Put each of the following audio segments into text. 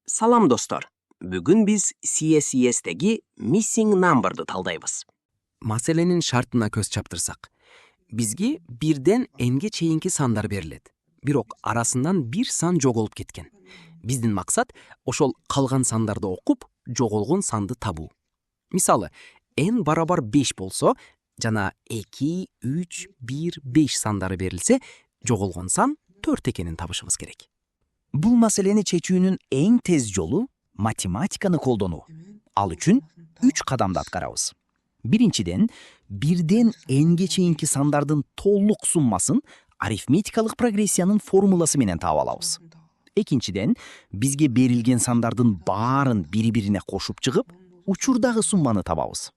Салам достор. Бүгүн биз CSCS'теги missing number'ды талдайбыз. Маселенин шартына көз чаптырсак, бизге бирден энге чейинки сандар берилет. Бирок арасынан бир сан жоголуп кеткен. Биздин максат ошол калган сандарды окуп, жоголгон санды табуу. Мисалы, n барабар 5 болсо, жана 2, 3, 1, 5 сандары берилсе, жоголгон сан 4 экенин табышыбыз керек. Бул маселени чечүүнүн эң тез жолу математиканы колдонуу. Ал үчүн 3 кадамды аткарабыз. Биринчиден, бирден энге чейинки сандардын толук суммасын арифметикалык прогрессиянын формуласы менен таап алабыз. Экинчиден, бизге берилген сандардын баарын бири-бирине кошуп чыгып, учурдагы сумманы табабыз.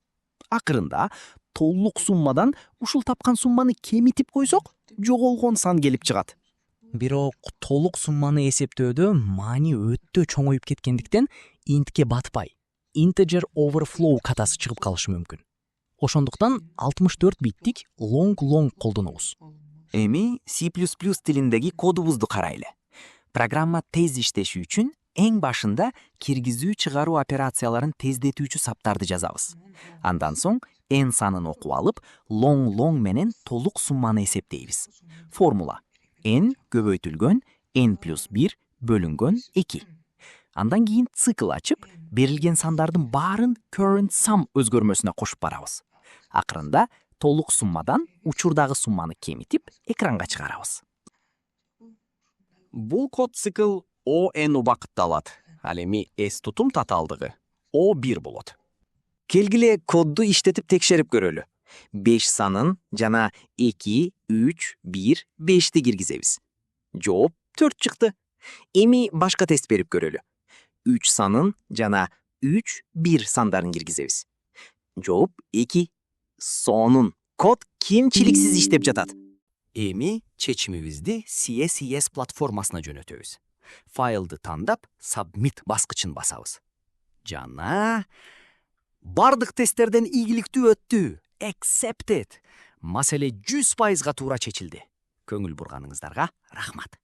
Акырында толук суммадан ушул тапкан сумманы кемитип койсок, жоголгон сан келип чыгат. Бирок толук сумманы эсептөөдө маани өтө чоңоюп кеткендиктен интке батпай, integer overflow катасы чыгып калышы мүмкүн. Ошондуктан 64 биттик long колдонобуз. Эми C++ тилиндеги кодубузду карайлы. Программа тез иштеши үчүн эң башында киргизүү чыгаруу операцияларын тездетүүчү саптарды жазабыз. Андан соң n санын окуп алып, long менен толук сумманы эсептейбиз. Формула n көбөйтүлгөн n плюс 1 бөлүнгөн 2. Андан кийин цикл ачып, берилген сандардын баарын current sum өзгөрмөсүнө кошуп барабыз. Акырында толук суммадан учурдагы сумманы кемитип, экранга чыгарабыз. Бул код цикл O(n) убакытты алат. Ал эми S тутум татаалдыгы O1 болот. Келгиле кодду иштетип текшерип көрөлү. 5 санын жана 2, 3, 1, 5ти киргизебиз. Жооп 4 чыкты. Эми башка тест берип көрөлү. 3 санын жана 3, 1 сандарын киргизебиз. Жооп 2. Сонун код кемчиликсиз иштеп жатат. Эми чечимибизди CSCS платформасына жөнөтөбүз. Файлды тандап, submit баскычын басабыз. Жана бардык тесттерден ийгиликтүү өттү. Accepted. Маселе 100%га туура чечилди. Көңүл бурганыңыздарга рахмат.